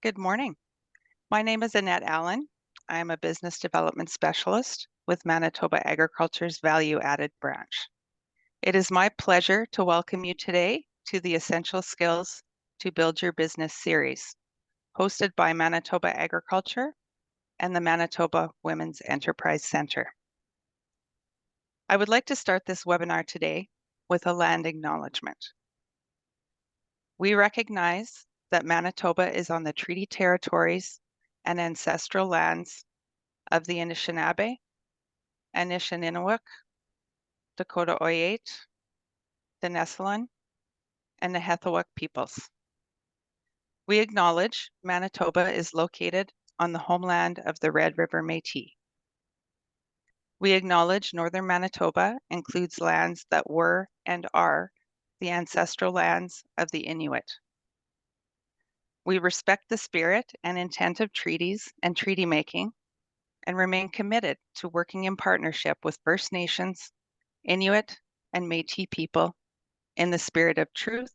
Good morning. My name is Annette Allen. I am a business development specialist with Manitoba Agriculture's Value Added branch. It is my pleasure to welcome you today to the Essential Skills to Build Your Business series, hosted by Manitoba Agriculture and the Manitoba Women's Enterprise Centre. I would like to start this webinar today with a land acknowledgement. We recognize that Manitoba is on the treaty territories and ancestral lands of the Anishinaabe, Anishinaabe, Dakota Oyate, the Nessalin, and the Hethouk peoples. We acknowledge Manitoba is located on the homeland of the Red River Métis. We acknowledge Northern Manitoba includes lands that were and are the ancestral lands of the Inuit. We respect the spirit and intent of treaties and treaty making and remain committed to working in partnership with First Nations, Inuit, and Métis people in the spirit of truth,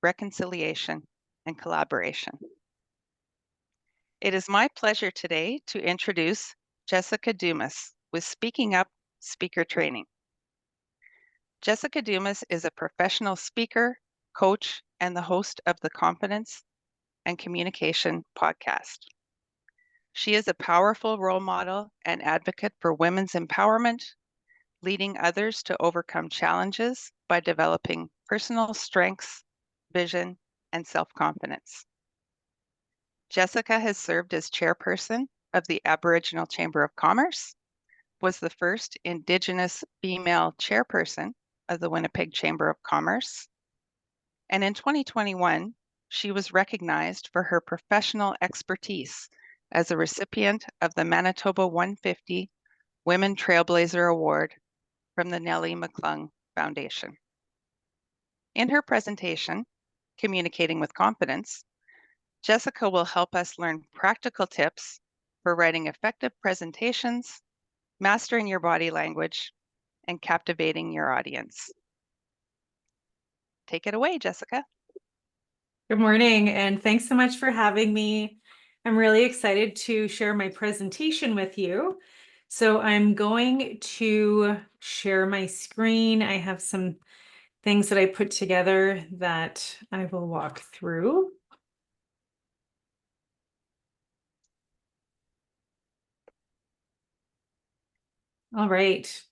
reconciliation, and collaboration. It is my pleasure today to introduce Jessica Dumas with Speaking Up Speaker Training. Jessica Dumas is a professional speaker, coach, and the host of the Confidence and Communication podcast. She is a powerful role model and advocate for women's empowerment, leading others to overcome challenges by developing personal strengths, vision, and self-confidence. Jessica has served as chairperson of the Aboriginal Chamber of Commerce, was the first Indigenous female chairperson of the Winnipeg Chamber of Commerce, and in 2021, she was recognized for her professional expertise as a recipient of the Manitoba 150 Women Trailblazer Award from the Nellie McClung Foundation. In her presentation, Communicating with Confidence, Jessica will help us learn practical tips for writing effective presentations, mastering your body language, and captivating your audience. Take it away, Jessica. Good morning, and thanks so much for having me. I'm really excited to share my presentation with you. So I'm going to share my screen. I have some things that I put together that I will walk through. All right.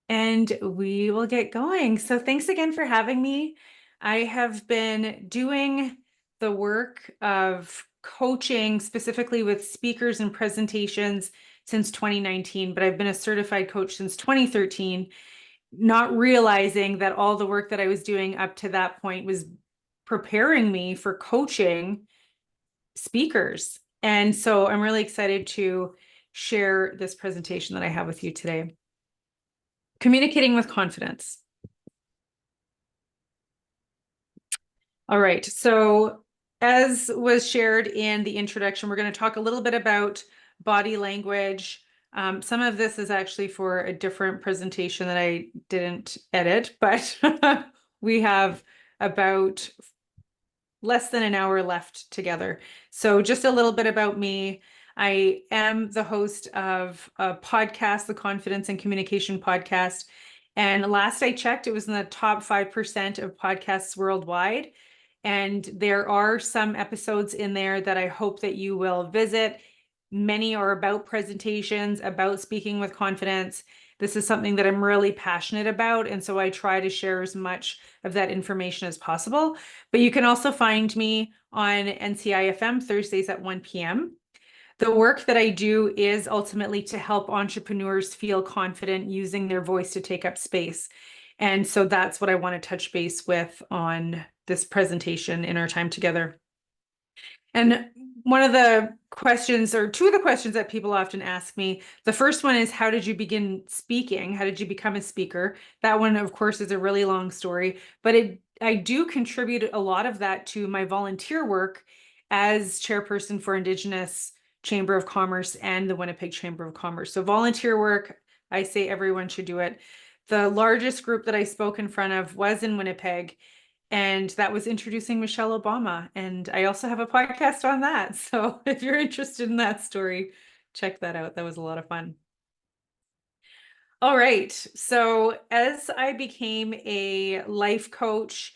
And we will get going. So thanks again for having me. I have been doing the work of coaching specifically with speakers and presentations since 2019, but I've been a certified coach since 2013, not realizing that all the work that I was doing up to that point was preparing me for coaching speakers. And so I'm really excited to share this presentation that I have with you today. Communicating with confidence. All right, so as was shared in the introduction, we're going to talk a little bit about body language. Some of this is actually for a different presentation that I didn't edit, but we have about less than an hour left together. So just a little bit about me. I am the host of a podcast, the Confidence and Communication Podcast. And last I checked, it was in the top 5% of podcasts worldwide. And there are some episodes in there that I hope that you will visit. Many are about presentations, about speaking with confidence. This is something that I'm really passionate about. And so I try to share as much of that information as possible. But you can also find me on NCIFM Thursdays at 1 p.m. The work that I do is ultimately to help entrepreneurs feel confident using their voice to take up space. And so that's what I want to touch base with on this presentation in our time together. And one of the questions, or two of the questions that people often ask me, the first one is, how did you begin speaking? How did you become a speaker? That one, of course, is a really long story, but I do contribute a lot of that to my volunteer work as chairperson for Indigenous Chamber of Commerce and the Winnipeg Chamber of Commerce. So volunteer work, I say everyone should do it. The largest group that I spoke in front of was in Winnipeg. And that was introducing Michelle Obama. And I also have a podcast on that. So if you're interested in that story, check that out. That was a lot of fun. All right. So as I became a life coach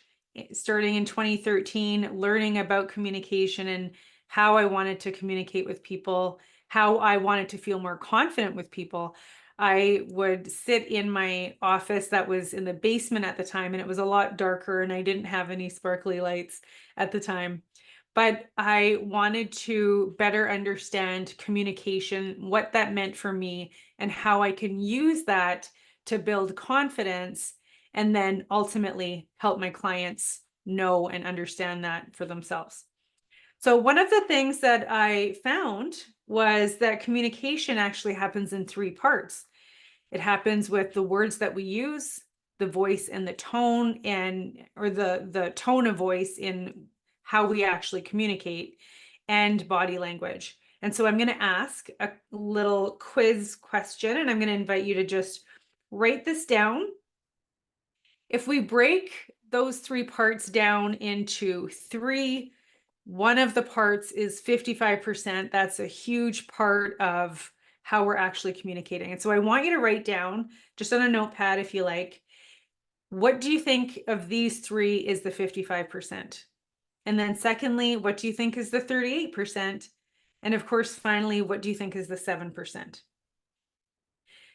starting in 2013, learning about communication and how I wanted to communicate with people, how I wanted to feel more confident with people, I would sit in my office that was in the basement at the time, and it was a lot darker, and I didn't have any sparkly lights at the time. But I wanted to better understand communication, what that meant for me, and how I can use that to build confidence and then ultimately help my clients know and understand that for themselves. So, one of the things that I found was that communication actually happens in three parts. It happens with the words that we use, the voice and the tone, and or the tone of voice in how we actually communicate, and body language. And so I'm going to ask a little quiz question, and I'm going to invite you to just write this down. If we break those three parts down into three, one of the parts is 55%. That's a huge part of how we're actually communicating. And so I want you to write down, just on a notepad if you like, what do you think of these three is the 55%? And then secondly, what do you think is the 38%? And of course, finally, what do you think is the 7%?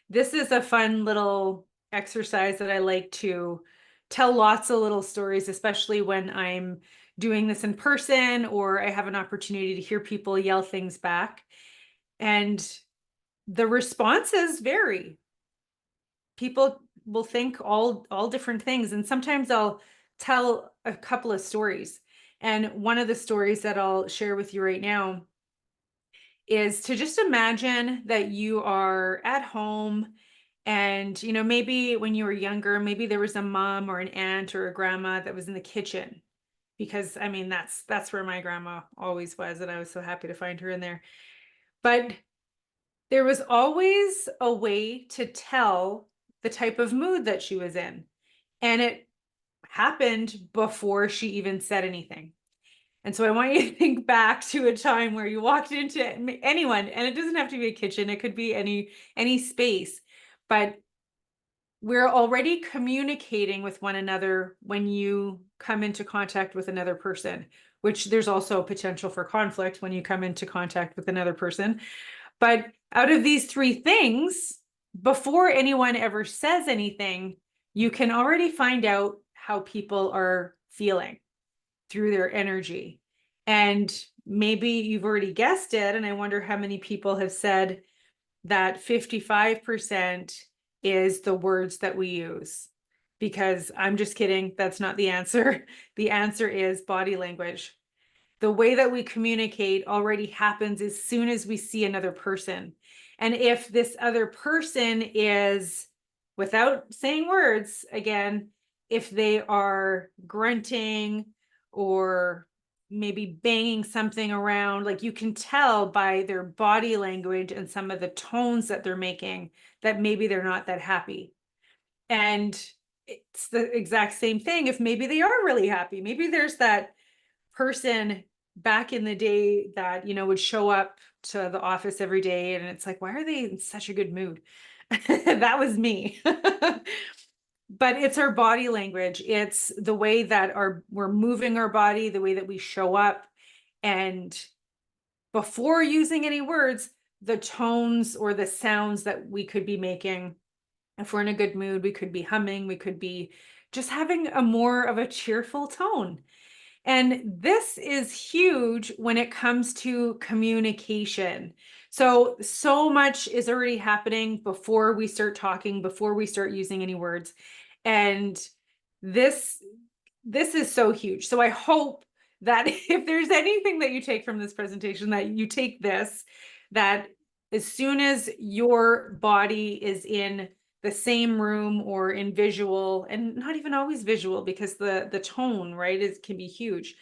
This is a fun little exercise that I like to tell lots of little stories, especially when I'm doing this in person or I have an opportunity to hear people yell things back. And the responses vary. People will think all different things. And sometimes I'll tell a couple of stories. And one of the stories that I'll share with you right now is to just imagine that you are at home, and maybe when you were younger, maybe there was a mom or an aunt or a grandma that was in the kitchen, because I mean that's where my grandma always was, and I was so happy to find her in there. But there was always a way to tell the type of mood that she was in, and it happened before she even said anything. And so I want you to think back to a time where you walked into anyone, and it doesn't have to be a kitchen, it could be any space, but we're already communicating with one another when you come into contact with another person, which there's also potential for conflict when you come into contact with another person. But out of these three things, before anyone ever says anything, you can already find out how people are feeling through their energy. And maybe you've already guessed it. And I wonder how many people have said that 55% is the words that we use. Because I'm just kidding. That's not the answer. The answer is body language. The way that we communicate already happens as soon as we see another person. And if this other person is, without saying words, again, if they are grunting or maybe banging something around, like you can tell by their body language and some of the tones that they're making that maybe they're not that happy. And it's the exact same thing if maybe they are really happy. Maybe there's that person back in the day that would show up to the office every day, and it's like, why are they in such a good mood? That was me. But it's our body language, it's the way that we're moving our body, the way that we show up, and before using any words, the tones or the sounds that we could be making. If we're in a good mood, we could be humming, we could be just having a more of a cheerful tone. And this is huge when it comes to communication. So much is already happening before we start talking, before we start using any words. And this this is so huge. So I hope that if there's anything that you take from this presentation, that you take this, that as soon as your body is in the same room or in visual, and not even always visual, because the tone, right, can be huge.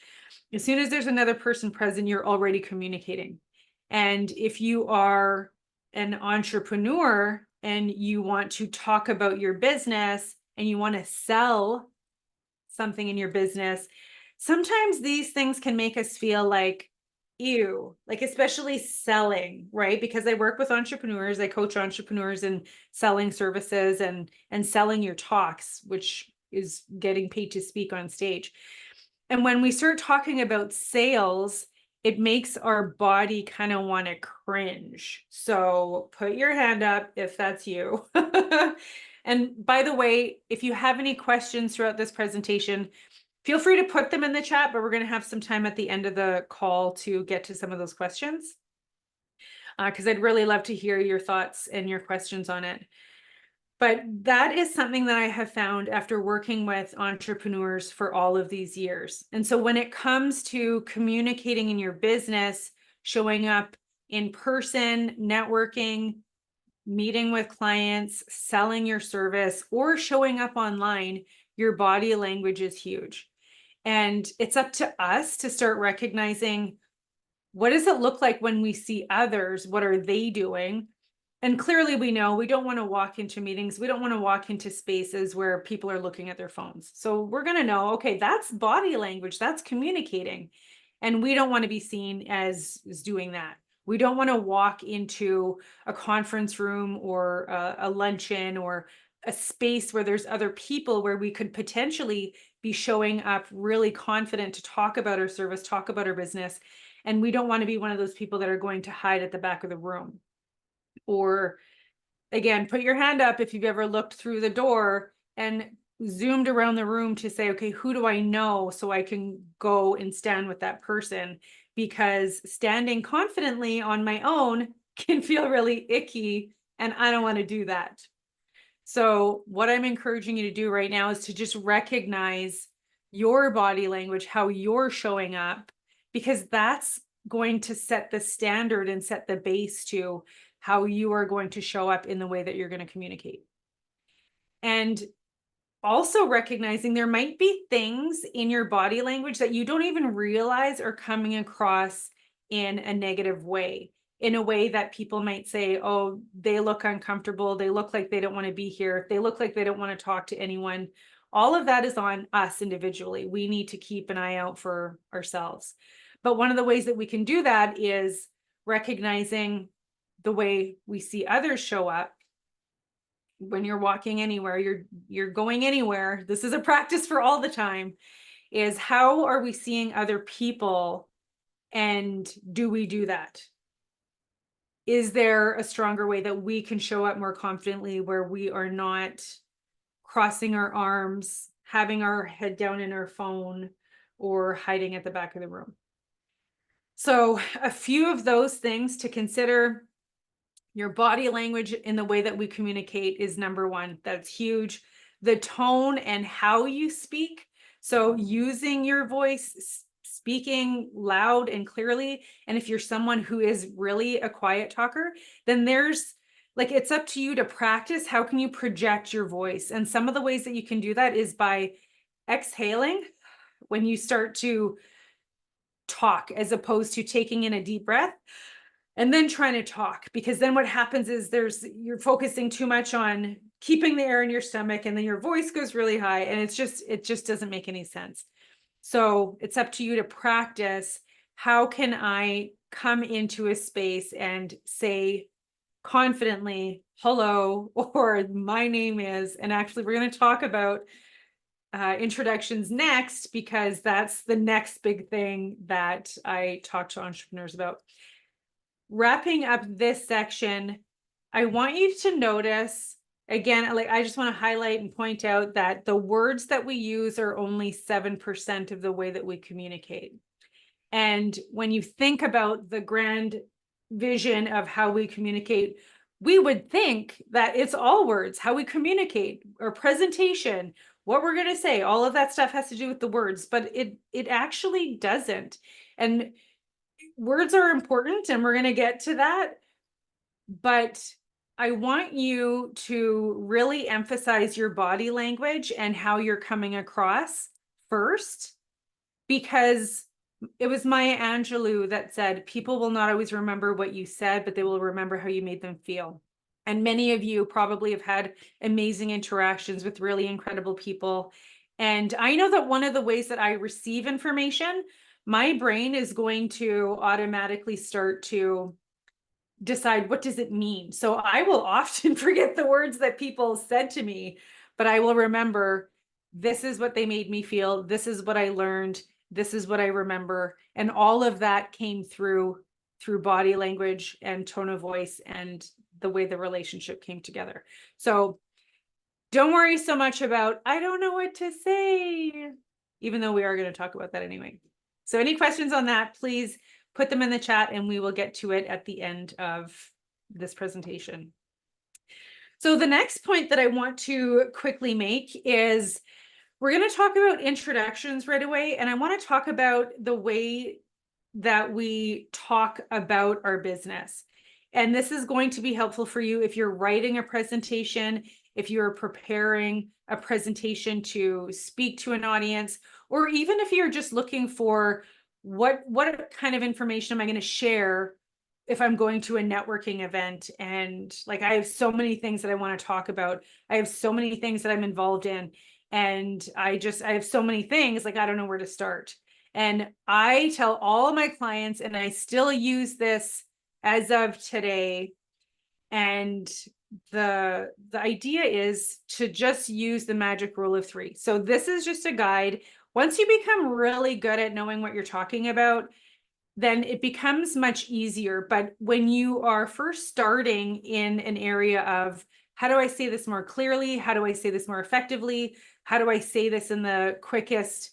As soon as there's another person present, you're already communicating. And if you are an entrepreneur and you want to talk about your business and you want to sell something in your business, sometimes these things can make us feel like, ew, like especially selling, right? Because I work with entrepreneurs, I coach entrepreneurs in selling services and selling your talks, which is getting paid to speak on stage. And when we start talking about sales, it makes our body kind of want to cringe. So put your hand up if that's you. And by the way, if you have any questions throughout this presentation, feel free to put them in the chat, but we're going to have some time at the end of the call to get to some of those questions. Because I'd really love to hear your thoughts and your questions on it. But that is something that I have found after working with entrepreneurs for all of these years. And so when it comes to communicating in your business, showing up in person, networking, meeting with clients, selling your service, or showing up online, your body language is huge. And it's up to us to start recognizing, what does it look like when we see others? What are they doing? And clearly we know we don't want to walk into meetings. We don't want to walk into spaces where people are looking at their phones. So we're going to know, okay, that's body language, that's communicating. And we don't want to be seen as doing that. We don't want to walk into a conference room or a luncheon or a space where there's other people where we could potentially be showing up really confident to talk about our service, talk about our business. And we don't want to be one of those people that are going to hide at the back of the room. Or again, put your hand up if you've ever looked through the door and zoomed around the room to say, okay, who do I know so I can go and stand with that person? Because standing confidently on my own can feel really icky, and I don't want to do that. So what I'm encouraging you to do right now is to just recognize your body language, how you're showing up, because that's going to set the standard and set the base to how you are going to show up in the way that you're going to communicate. And also recognizing there might be things in your body language that you don't even realize are coming across in a negative way, in a way that people might say, oh, they look uncomfortable. They look like they don't want to be here. They look like they don't want to talk to anyone. All of that is on us individually. We need to keep an eye out for ourselves. But one of the ways that we can do that is recognizing the way we see others show up. When you're walking anywhere, you're going anywhere, this is a practice for all the time, is how are we seeing other people, and do we do that? Is there a stronger way that we can show up more confidently where we are not crossing our arms, having our head down in our phone, or hiding at the back of the room? So a few of those things to consider. Your body language in the way that we communicate is number one. That's huge. The tone and how you speak. So using your voice, speaking loud and clearly. And if you're someone who is really a quiet talker, then there's like, it's up to you to practice. How can you project your voice? And some of the ways that you can do that is by exhaling when you start to talk, as opposed to taking in a deep breath and then trying to talk, because then what happens is you're focusing too much on keeping the air in your stomach, and then your voice goes really high, and it just doesn't make any sense. So it's up to you to practice. How can I come into a space and say confidently, hello, or my name is, and actually we're going to talk about introductions next, because that's the next big thing that I talk to entrepreneurs about. Wrapping up this section, I want you to notice, again, like I just want to highlight and point out that the words that we use are only 7% of the way that we communicate. And when you think about the grand vision of how we communicate, we would think that it's all words, how we communicate, or presentation, what we're going to say, all of that stuff has to do with the words, but it actually doesn't. And words are important, and we're going to get to that. But I want you to really emphasize your body language and how you're coming across first, because it was Maya Angelou that said, people will not always remember what you said, but they will remember how you made them feel. And many of you probably have had amazing interactions with really incredible people. And I know that one of the ways that I receive information, my brain is going to automatically start to decide what does it mean. So I will often forget the words that people said to me, but I will remember this is what they made me feel. This is what I learned. This is what I remember. And all of that came through body language and tone of voice and the way the relationship came together. So don't worry so much about, I don't know what to say, even though we are going to talk about that anyway. So any questions on that, please put them in the chat and we will get to it at the end of this presentation. So the next point that I want to quickly make is we're going to talk about introductions right away. And I want to talk about the way that we talk about our business. And this is going to be helpful for you if you're writing a presentation, if you're preparing a presentation to speak to an audience, or even if you're just looking for what kind of information am I going to share if I'm going to a networking event. And like, I have so many things that I want to talk about. I have so many things that I'm involved in. And I have so many things, like, I don't know where to start. And I tell all of my clients, and I still use this as of today. And the idea is to just use the magic rule of 3. So this is just a guide. Once you become really good at knowing what you're talking about, then it becomes much easier. But when you are first starting in an area of, how do I say this more clearly? How do I say this more effectively? How do I say this in the quickest,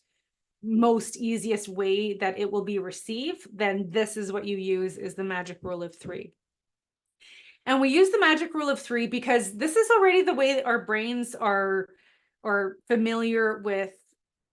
most easiest way that it will be received? Then this is what you use, is the magic rule of 3. And we use the magic rule of 3 because this is already the way that our brains are familiar with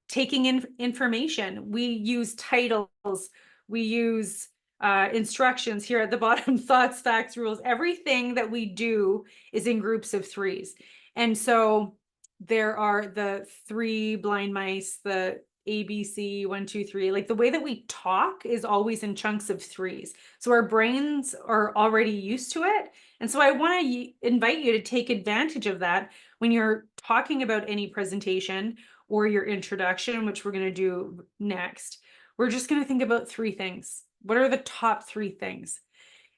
taking in information. We use titles, we use instructions here at the bottom, thoughts, facts, rules. Everything that we do is in groups of 3s. And so there are the 3 blind mice, the ABC, 1, 2, 3. Like, the way that we talk is always in chunks of 3s. So our brains are already used to it. And so I want to invite you to take advantage of that when you're talking about any presentation or your introduction, which we're going to do next. We're just going to think about 3 things. What are the top 3 things?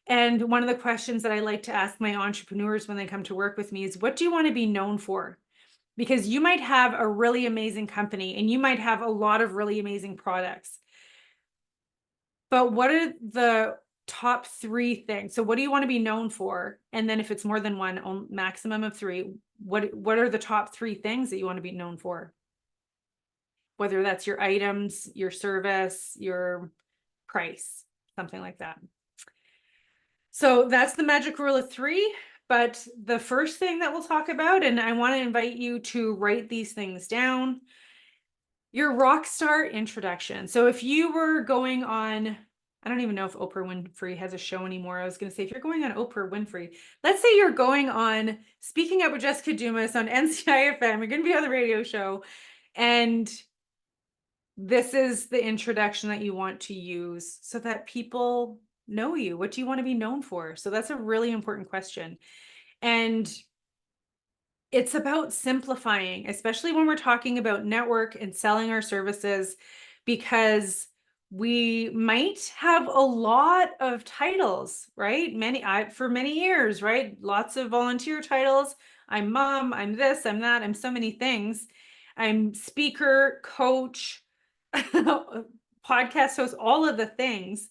And one of the questions that I like to ask my entrepreneurs when they come to work with me is, what do you want to be known for? Because you might have a really amazing company and you might have a lot of really amazing products. But what are the top 3 things? So what do you want to be known for? And then if it's more than one, maximum of 3, what are the top 3 things that you want to be known for? Whether that's your items, your service, your price, something like that. So that's the magic rule of 3. But the first thing that we'll talk about, and I want to invite you to write these things down, your rock star introduction. So if you were going on, I don't even know if Oprah Winfrey has a show anymore. I was going to say, if you're going on Oprah Winfrey, let's say you're going on Speaking Up with Jessica Dumas on NCIFM, you're going to be on the radio show, and this is the introduction that you want to use so that people know you. What do you want to be known for? So that's a really important question. And it's about simplifying, especially when we're talking about network and selling our services, because we might have a lot of titles, right? For many years, right? Lots of volunteer titles. I'm mom, I'm this, I'm that, I'm so many things. I'm speaker, coach, podcast host, all of the things.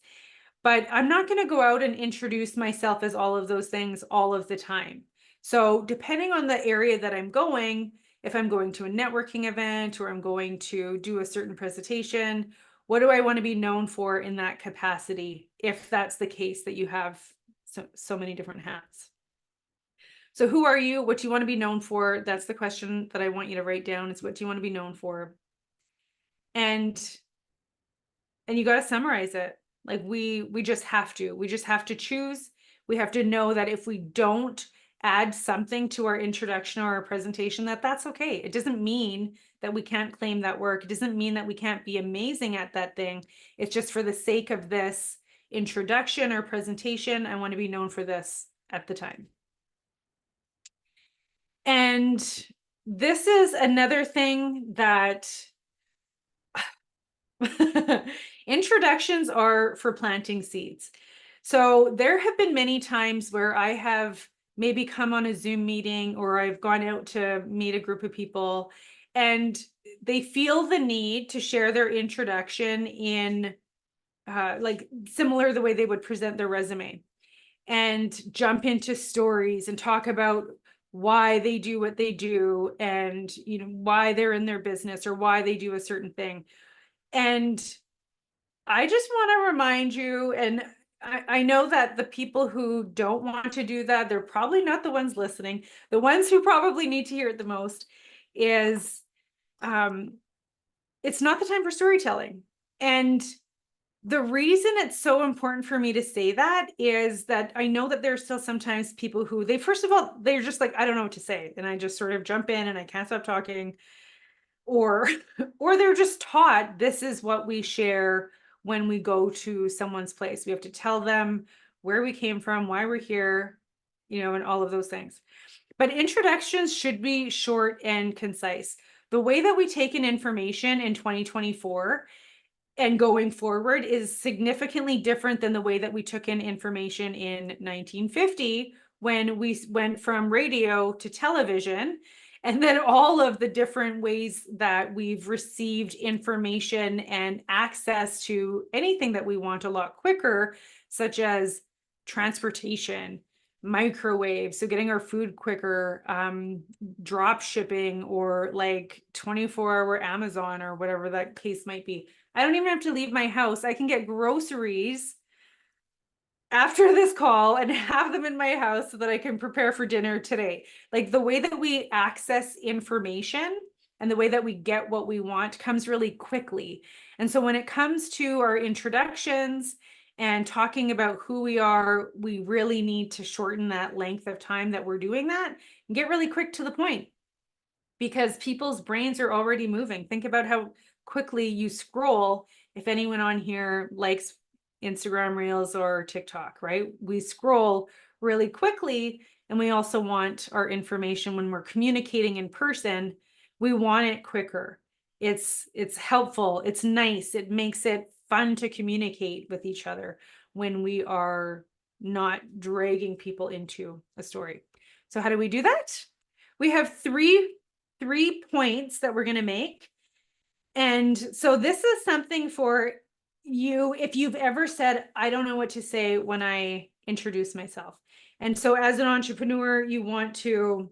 But I'm not going to go out and introduce myself as all of those things all of the time. So depending on the area that I'm going, if I'm going to a networking event or I'm going to do a certain presentation, what do I want to be known for in that capacity, if that's the case that you have so many different hats? So who are you? What do you want to be known for? That's the question that I want you to write down, is what do you want to be known for? And you got to summarize it. Like, we just have to choose. We have to know that if we don't add something to our introduction or our presentation, that's okay. It doesn't mean that we can't claim that work. It doesn't mean that we can't be amazing at that thing. It's just for the sake of this introduction or presentation, I want to be known for this at the time. And this is another thing that introductions are for planting seeds. So there have been many times where I have maybe come on a Zoom meeting, or I've gone out to meet a group of people, and they feel the need to share their introduction in like similar the way they would present their resume, and jump into stories and talk about why they do what they do, and why they're in their business or why they do a certain thing. And I just want to remind you, and I know that the people who don't want to do that, they're probably not the ones listening. The ones who probably need to hear it the most is um, it's not the time for storytelling. And the reason it's so important for me to say that is that I know that there's still sometimes people who first of all, they're just like, I don't know what to say. And I just sort of jump in and I can't stop talking, or or they're just taught this is what we share when we go to someone's place. We have to tell them where we came from, why we're here, and all of those things. But introductions should be short and concise. The way that we take in information in 2024 and going forward is significantly different than the way that we took in information in 1950, when we went from radio to television, and then all of the different ways that we've received information and access to anything that we want a lot quicker, such as transportation, microwave, so getting our food quicker, drop shipping, or like 24-hour Amazon, or whatever that case might be. I don't even have to leave my house. I can get groceries after this call and have them in my house so that I can prepare for dinner today. Like, the way that we access information and the way that we get what we want comes really quickly. And so when it comes to our introductions and talking about who we are, we really need to shorten that length of time that we're doing that and get really quick to the point, because people's brains are already moving. Think about how quickly you scroll. If anyone on here likes Instagram Reels or TikTok, right? We scroll really quickly, and we also want our information when we're communicating in person. We want it quicker. It's helpful, it's nice, it makes it fun to communicate with each other when we are not dragging people into a story. So how do we do that? We have three points that we're going to make. And so this is something for you if you've ever said, I don't know what to say when I introduce myself. And so as an entrepreneur, you want to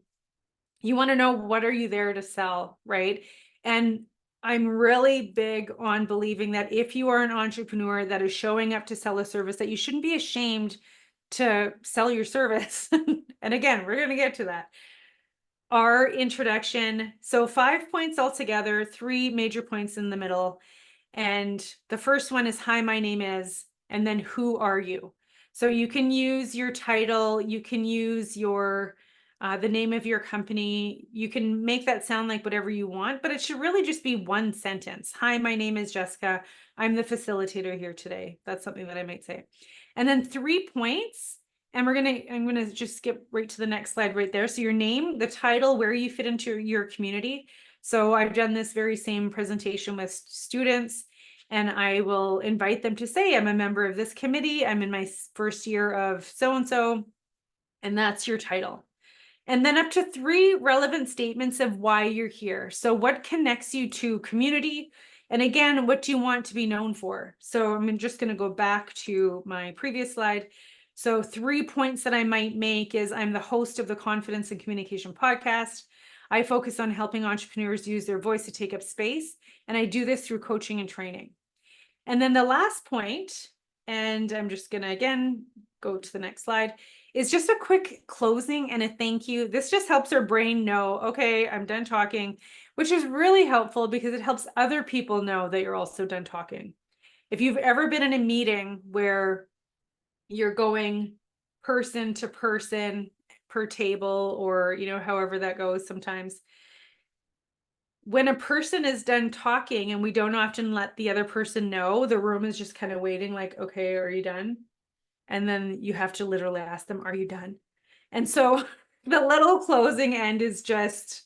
know, what are you there to sell, right? And I'm really big on believing that if you are an entrepreneur that is showing up to sell a service, that you shouldn't be ashamed to sell your service. And again, we're going to get to that. Our introduction. So 5 points altogether, 3 major points in the middle. And the first one is, hi, my name is, and then who are you? So you can use your title, you can use your the name of your company. You can make that sound like whatever you want, but it should really just be one sentence. Hi, my name is Jessica. I'm the facilitator here today. That's something that I might say. And then 3 points. And I'm gonna just skip right to the next slide right there. So your name, the title, where you fit into your community. So I've done this very same presentation with students, and I will invite them to say, I'm a member of this committee, I'm in my first year of so-and-so, and that's your title. And then up to 3 relevant statements of why you're here. So what connects you to community? And again, what do you want to be known for? So I'm just going to go back to my previous slide. So 3 points that I might make is, I'm the host of the Confidence and Communication podcast. I focus on helping entrepreneurs use their voice to take up space, and I do this through coaching and training. And then the last point, and I'm just going to again go to the next slide, is just a quick closing and a thank you. This just helps our brain know, okay, I'm done talking, which is really helpful because it helps other people know that you're also done talking. If you've ever been in a meeting where you're going person to person per table, or however that goes sometimes, when a person is done talking and we don't often let the other person know, the room is just kind of waiting, like, okay, are you done? And then you have to literally ask them, are you done? And so the little closing end is just,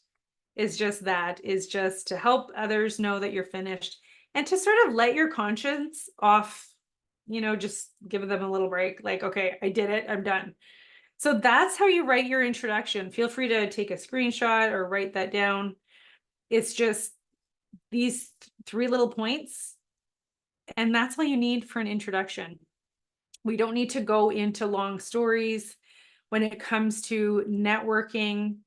is just that, is just to help others know that you're finished and to sort of let your conscience off, just give them a little break. Like, okay, I did it, I'm done. So that's how you write your introduction. Feel free to take a screenshot or write that down. It's just these three little points, and that's all you need for an introduction. We don't need to go into long stories when it comes to networking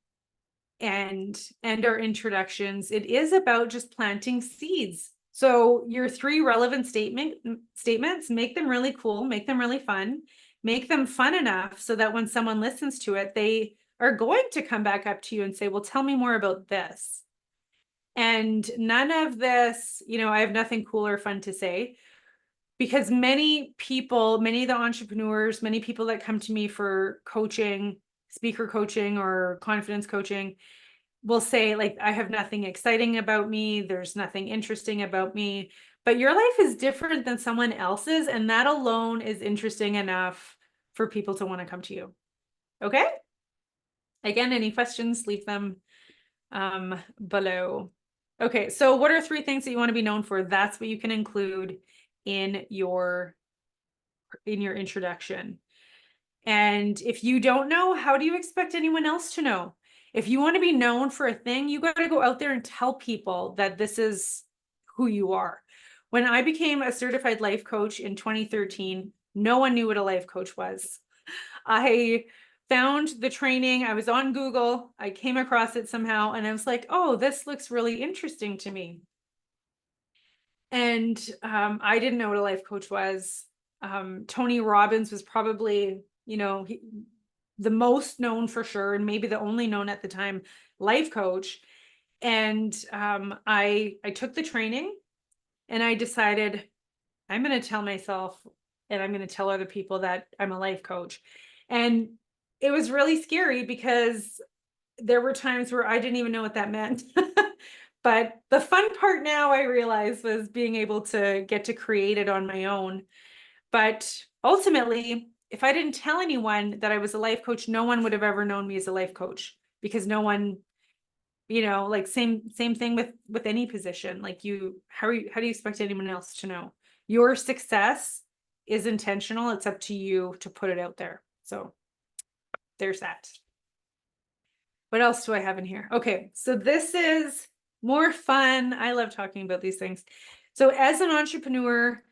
and our introductions. It is about just planting seeds. So your three relevant statements, make them really cool, make them really fun, make them fun enough so that when someone listens to it, they are going to come back up to you and say, well, tell me more about this. And none of this, I have nothing cool or fun to say, because many people, many of the entrepreneurs, many people that come to me for coaching, speaker coaching or confidence coaching, will say, like, I have nothing exciting about me, there's nothing interesting about me. But your life is different than someone else's, and that alone is interesting enough for people to want to come to you. Okay, again, any questions, leave them below. Okay, so what are three things that you want to be known for? That's what you can include in your introduction. And if you don't know, how do you expect anyone else to know? If you want to be known for a thing, you got to go out there and tell people that this is who you are. When I became a certified life coach in 2013, no one knew what a life coach was. I found the training, I was on Google, I came across it somehow, and I was like, oh, this looks really interesting to me. And I didn't know what a life coach was. Tony Robbins was probably, the most known for sure, and maybe the only known at the time life coach. And I took the training, and I decided I'm going to tell myself and I'm going to tell other people that I'm a life coach. And it was really scary because there were times where I didn't even know what that meant. But the fun part now, I realized, was being able to get to create it on my own. But ultimately, if I didn't tell anyone that I was a life coach, no one would have ever known me as a life coach, because no one, like same thing with any position. Like, how do you expect anyone else to know? Your success is intentional. It's up to you to put it out there. So there's that. What else do I have in here? Okay, so this is more fun. I love talking about these things. So as an entrepreneur,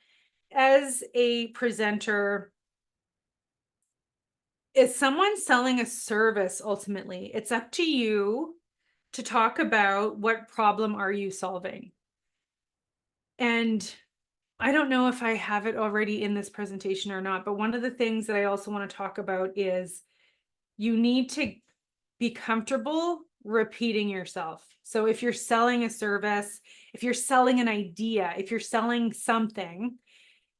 as a presenter, is someone selling a service? Ultimately, it's up to you to talk about what problem are you solving. And I don't know if I have it already in this presentation or not, but one of the things that I also want to talk about is you need to be comfortable repeating yourself. So if you're selling a service, if you're selling an idea, if you're selling something,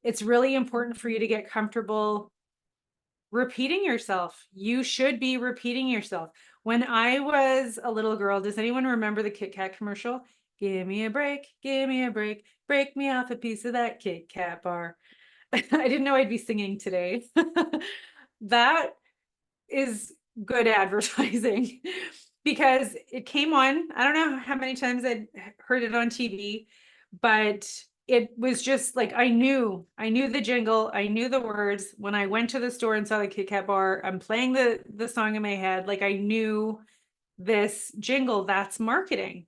it's really important for you to get comfortable repeating yourself. You should be repeating yourself. When I was a little girl, does anyone remember the Kit Kat commercial? Give me a break, break me off a piece of that Kit Kat bar. I didn't know I'd be singing today. That is good advertising because it came on. I don't know how many times I'd heard it on TV, but it was just like I knew the jingle, I knew the words. When I went to the store and saw the Kit Kat bar, I'm playing the song in my head. Like, I knew this jingle. That's marketing.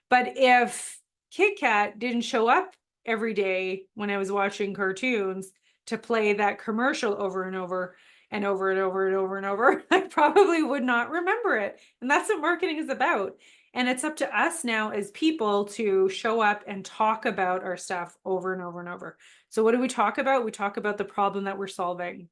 But if Kit Kat didn't show up every day when I was watching cartoons to play that commercial over and over and over and over and over and over, I probably would not remember it. And that's what marketing is about. And it's up to us now as people to show up and talk about our stuff over and over and over. So what do we talk about? We talk about the problem that we're solving.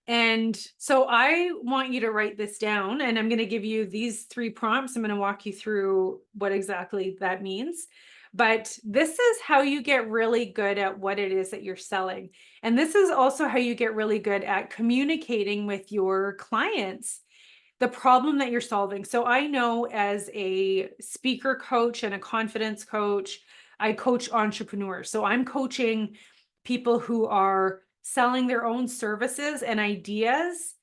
And so I want you to write this down, and I'm going to give you these three prompts. I'm going to walk you through what exactly that means. But this is how you get really good at what it is that you're selling. And this is also how you get really good at communicating with your clients the problem that you're solving. So I know, as a speaker coach and a confidence coach, I coach entrepreneurs. So I'm coaching people who are selling their own services and ideas.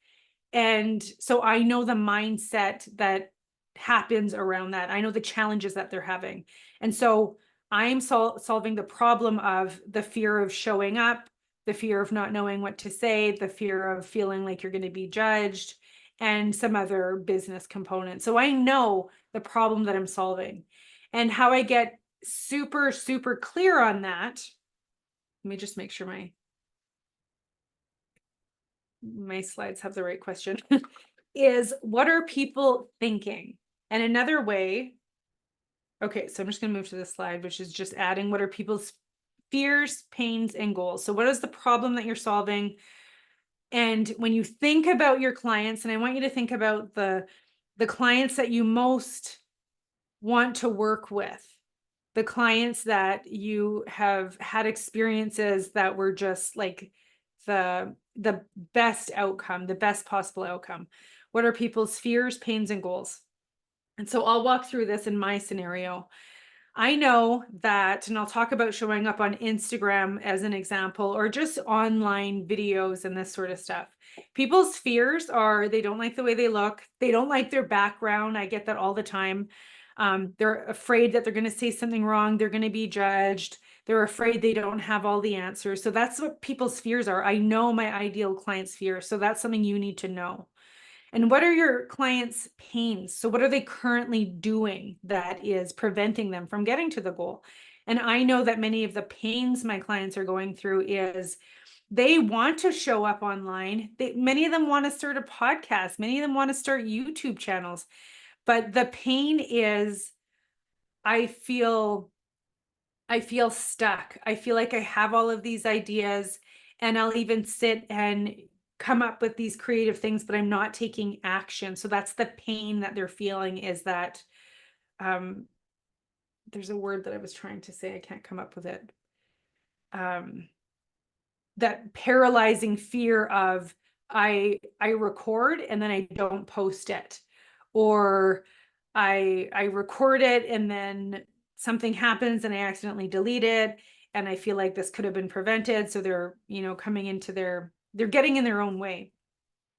And so I know the mindset that happens around that. I know the challenges that they're having. And so I'm solving the problem of the fear of showing up, the fear of not knowing what to say, the fear of feeling like you're going to be judged, and some other business components. So I know the problem that I'm solving, and how I get super, super clear on that. Let me just make sure my slides have the right question. Is what are people thinking? And another way, okay, so I'm just going to move to this slide, which is just adding what are people's fears, pains, and goals. So what is the problem that you're solving? And when you think about your clients, and I want you to think about the clients that you most want to work with, the clients that you have had experiences that were just like the best outcome, the best possible outcome. What are people's fears, pains, and goals? And so I'll walk through this in my scenario. I know that, and I'll talk about showing up on Instagram as an example, or just online videos and this sort of stuff. People's fears are they don't like the way they look, they don't like their background. I get that all the time. They're afraid that they're going to say something wrong, they're going to be judged, they're afraid they don't have all the answers. So that's what people's fears are. I know my ideal client's fears, so that's something you need to know. And what are your clients' pains? So, what are they currently doing that is preventing them from getting to the goal? And I know that many of the pains my clients are going through is they want to show up online. Many of them want to start a podcast, many of them want to start YouTube channels. But the pain is I feel I feel stuck. I feel like I have all of these ideas, and I'll even sit and come up with these creative things, but I'm not taking action. So that's the pain that they're feeling, is that um, there's a word that I was trying to say, I can't come up with it. That paralyzing fear of I record and then I don't post it, or I record it and then something happens and I accidentally delete it, and I feel like this could have been prevented. So they're, coming into they're getting in their own way.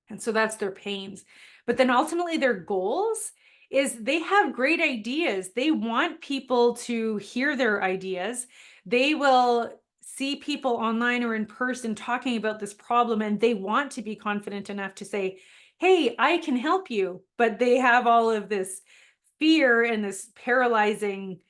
And so that's their pains. But then ultimately their goals is they have great ideas. They want people to hear their ideas. They will see people online or in person talking about this problem, and they want to be confident enough to say, hey, I can help you. But they have all of this fear and this paralyzing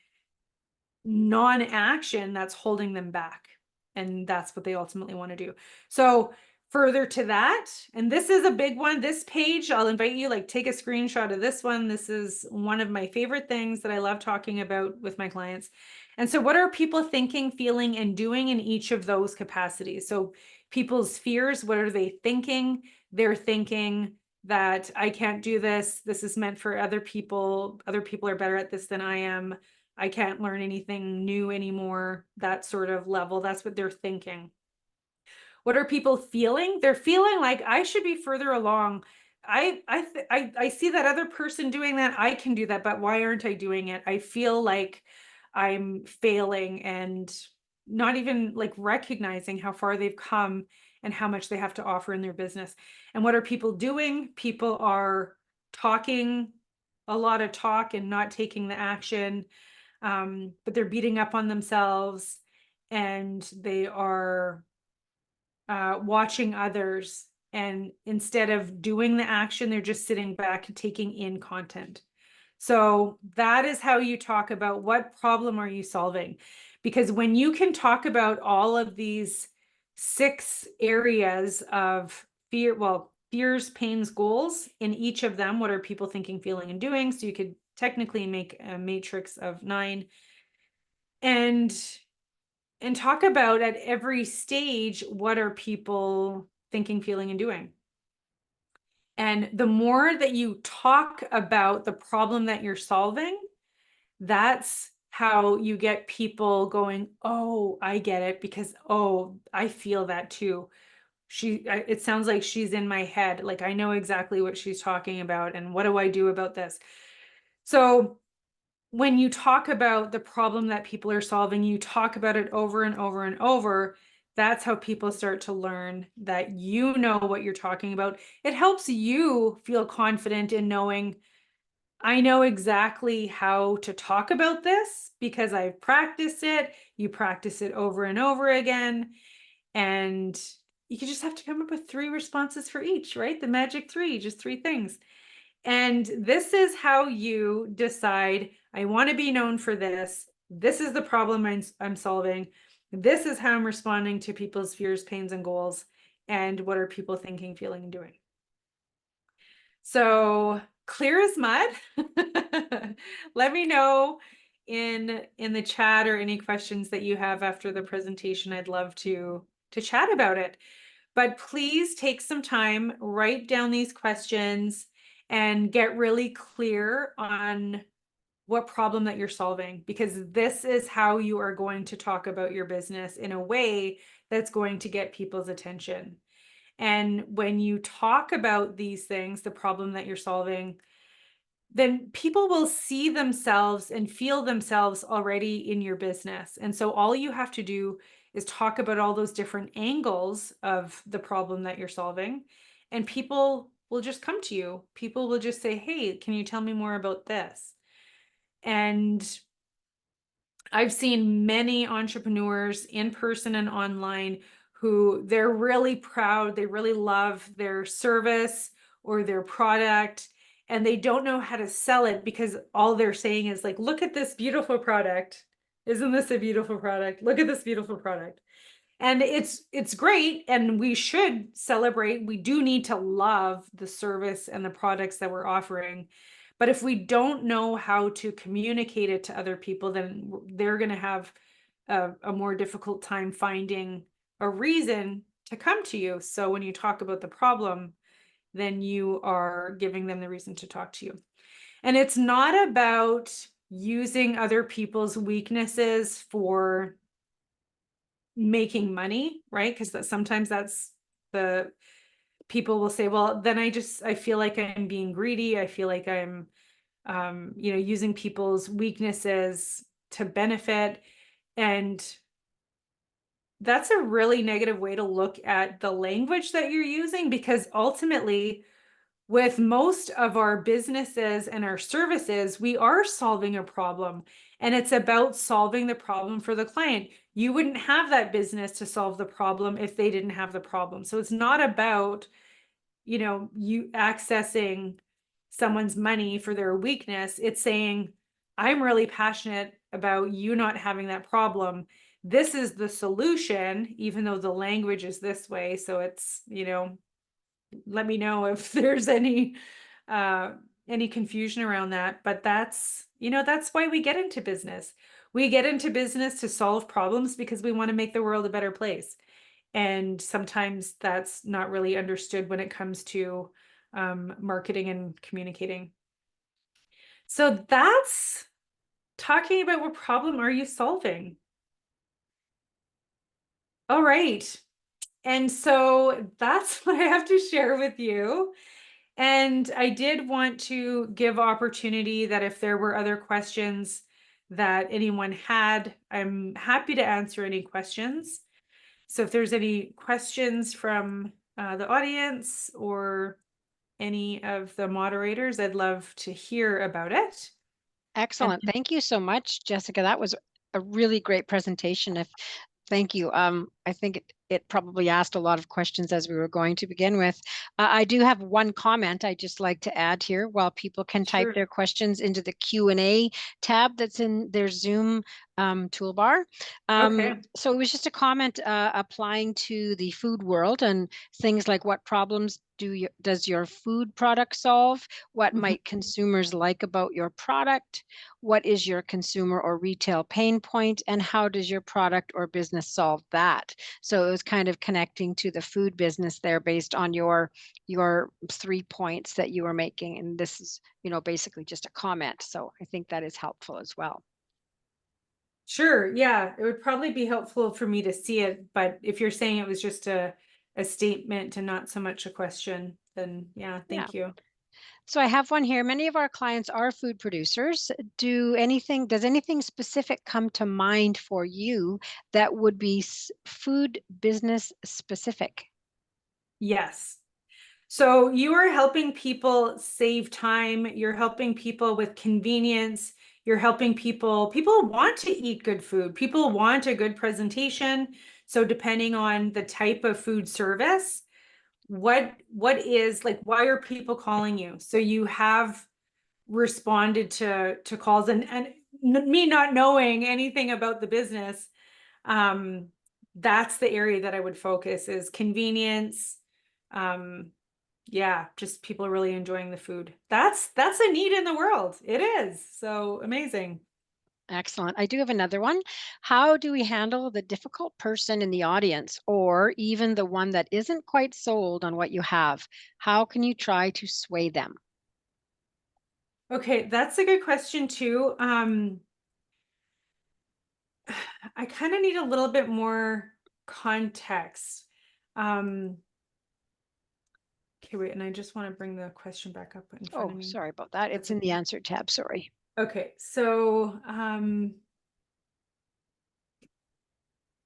non-action that's holding them back. And that's what they ultimately want to do. So further to that, and this is a big one, this page, I'll invite you, like, take a screenshot of this one. This is one of my favorite things that I love talking about with my clients. And so what are people thinking, feeling, and doing in each of those capacities? So people's fears, what are they thinking? They're thinking that I can't do this. This is meant for other people. Other people are better at this than I am. I can't learn anything new anymore. That sort of level. That's what they're thinking. What are people feeling? They're feeling like I should be further along. I see that other person doing that. I can do that, but why aren't I doing it? I feel like I'm failing, and not even like recognizing how far they've come and how much they have to offer in their business. And what are people doing? People are talking a lot of talk and not taking the action. But they're beating up on themselves, and they are watching others, and instead of doing the action, they're just sitting back and taking in content. So that is how you talk about what problem are you solving. Because when you can talk about all of these 6 areas of fear, well, fears, pains, goals, in each of them, what are people thinking, feeling, and doing? So you could technically make a matrix of 9, and talk about at every stage, what are people thinking, feeling, and doing. And the more that you talk about the problem that you're solving, that's how you get people going, oh, I get it, because, oh, I feel that too. It sounds like she's in my head. Like, I know exactly what she's talking about, and what do I do about this? So when you talk about the problem that people are solving, you talk about it over and over and over. That's how people start to learn that you know what you're talking about. It helps you feel confident in knowing I know exactly how to talk about this because I've practiced it. You practice it over and over again. And you just have to come up with three responses for each, right? The magic three, just three things. And this is how you decide, I want to be known for this. This is the problem I'm solving. This is how I'm responding to people's fears, pains, and goals. And what are people thinking, feeling, and doing? So clear as mud. Let me know in the chat or any questions that you have after the presentation. I'd love to chat about it. But please take some time, write down these questions, and get really clear on what problem that you're solving, because this is how you are going to talk about your business in a way that's going to get people's attention. And when you talk about these things, the problem that you're solving, then people will see themselves and feel themselves already in your business. And so all you have to do is talk about all those different angles of the problem that you're solving, and people will just come to you. People will just say, "Hey, can you tell me more about this?" And I've seen many entrepreneurs in person and online who they're really proud, they really love their service or their product, and they don't know how to sell it because all they're saying is like, look at this beautiful product. Isn't this a beautiful product? Look at this beautiful product. And it's great, and we should celebrate. We do need to love the service and the products that we're offering. But if we don't know how to communicate it to other people, then they're going to have a more difficult time finding a reason to come to you. So when you talk about the problem, then you are giving them the reason to talk to you. And it's not about using other people's weaknesses for making money, right? Because sometimes that's the people will say, well, then I feel like I'm being greedy. I feel like I'm using people's weaknesses to benefit. And that's a really negative way to look at the language that you're using, because ultimately, with most of our businesses and our services, we are solving a problem, and it's about solving the problem for the client. You wouldn't have that business to solve the problem if they didn't have the problem. So it's not about, you accessing someone's money for their weakness. It's saying, I'm really passionate about you not having that problem. This is the solution, even though the language is this way. So it's, let me know if there's any confusion around that. But that's why we get into business. We get into business to solve problems because we want to make the world a better place. And sometimes that's not really understood when it comes to marketing and communicating. So that's talking about what problem are you solving. All right. And so that's what I have to share with you. And I did want to give opportunity that if there were other questions that anyone had, I'm happy to answer any questions. So if there's any questions from the audience or any of the moderators, I'd love to hear about it. And Excellent. Thank you so much, Jessica. That was a really great presentation. Thank you. I think it probably asked a lot of questions as we were going to begin with. I do have one comment I'd just like to add here while people can type sure. their questions into the Q&A tab that's in their Zoom toolbar. Okay. So it was just a comment applying to the food world and things like what problems does your food product solve? What Mhm. might consumers like about your product? What is your consumer or retail pain point, and how does your product or business solve that? So it was kind of connecting to the food business there based on your 3 points that you were making. And this is, basically just a comment. So I think that is helpful as well. Sure. Yeah, it would probably be helpful for me to see it, but if you're saying it was just a statement and not so much a question, then yeah, Yeah. thank you. So I have one here. Many of our clients are food producers. Does anything specific come to mind for you that would be food business specific? Yes. So you are helping people save time. You're helping people with convenience. You're helping people want to eat good food. People want a good presentation. So depending on the type of food service, what is like, why are people calling you? So you have responded to calls, and me not knowing anything about the business, that's the area that I would focus is convenience. Yeah, just people really enjoying the food. That's a need in the world. It is. So amazing. Excellent. I do have another one. How do we handle the difficult person in the audience or even the one that isn't quite sold on what you have? How can you try to sway them? Okay, that's a good question too. I kind of need a little bit more context. Um, okay, wait, and I just want to bring the question back up in front Oh, of me. sorry about that. That's It's in the okay. answer tab. Sorry. Okay, so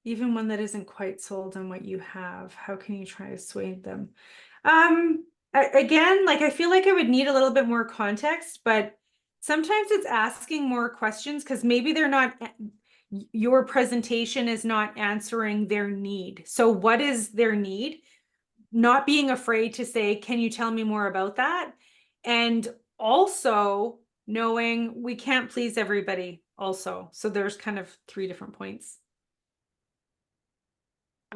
even one that isn't quite sold on what you have, how can you try to sway them? Again, like I feel like I would need a little bit more context, but sometimes it's asking more questions because maybe they're not, your presentation is not answering their need. So what is their need? Not being afraid to say, can you tell me more about that? And also knowing we can't please everybody also. So there's kind of three different points.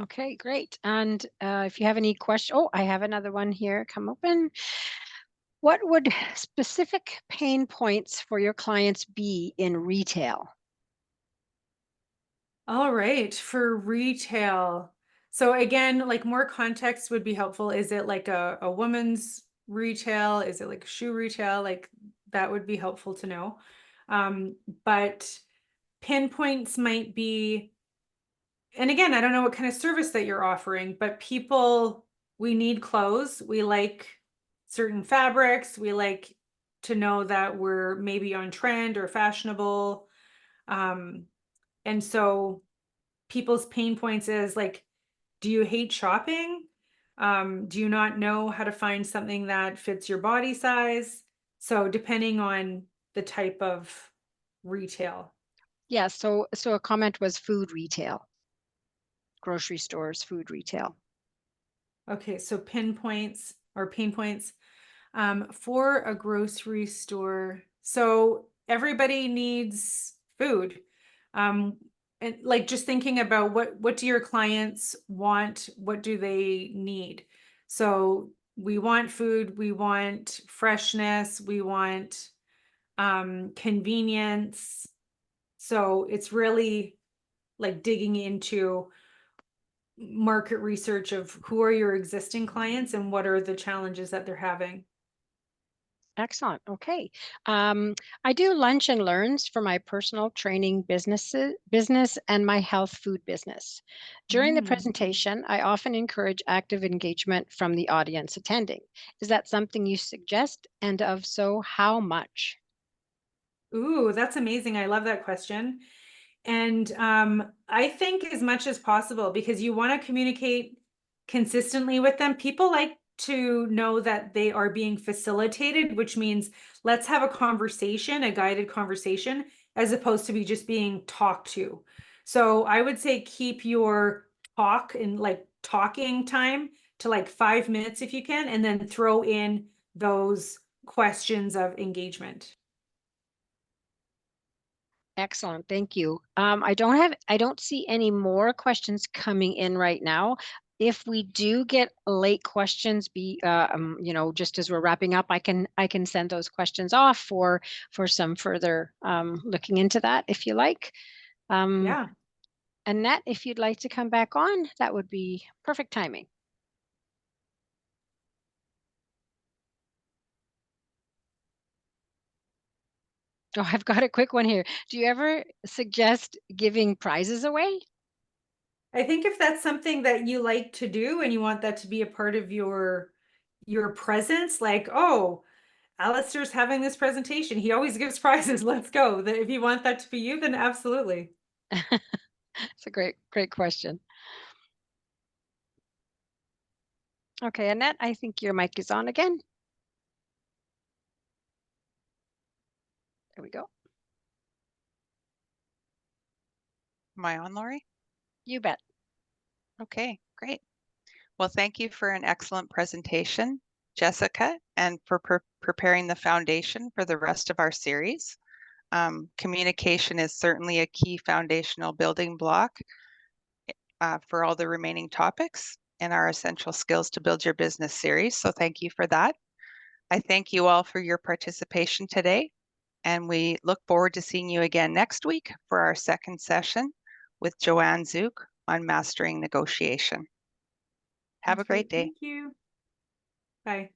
Okay, great. And if you have any questions, oh, I have another one here. Come open. What would specific pain points for your clients be in retail? All right, for retail. So again, like more context would be helpful. Is it like a woman's retail? Is it like shoe retail? Like that would be helpful to know. But pinpoints might be, and again, I don't know what kind of service that you're offering, but people, we need clothes. We like certain fabrics. We like to know that we're maybe on trend or fashionable. Um, and so people's pain points is like, do you hate shopping? Do you not know how to find something that fits your body size? So depending on the type of retail. Yeah, so a comment was food retail, grocery stores, food retail. Okay, so pinpoints or pain points for a grocery store. So everybody needs food. Um, and like just thinking about what do your clients want? What do they need? So we want food, we want freshness, we want convenience. So it's really like digging into market research of who are your existing clients and what are the challenges that they're having. Excellent. Okay. I do lunch and learns for my personal training business and my health food business. During the Mm. presentation, I often encourage active engagement from the audience attending. Is that something you suggest? And of so, how much? Ooh, that's amazing. I love that question. And I think as much as possible because you want to communicate consistently with them. People like to know that they are being facilitated, which means let's have a conversation, a guided conversation, as opposed to be just being talked to. So I would say keep your talk and like talking time to like 5 minutes if you can, and then throw in those questions of engagement. Excellent. Thank you. I don't see any more questions coming in right now. If we do get late questions, just as we're wrapping up, I can send those questions off for some further looking into that if you like. Um, Yeah. Annette, if you'd like to come back on, that would be perfect timing. Oh, I've got a quick one here. Do you ever suggest giving prizes away? I think if that's something that you like to do and you want that to be a part of your presence, like, oh, Alistair's having this presentation. He always gives prizes. Let's go. That if you want that to be you, then absolutely. It's a great question. Okay, Annette, I think your mic is on again. There we go. Am I on, Lori? You bet. Okay, great. Well, thank you for an excellent presentation, Jessica, and for preparing the foundation for the rest of our series. Communication is certainly a key foundational building block for all the remaining topics and our essential skills to build your business series. So thank you for that. I thank you all for your participation today, and we look forward to seeing you again next week for our second session with Joanne Zook on mastering negotiation. Have a great day. Thank you. Bye.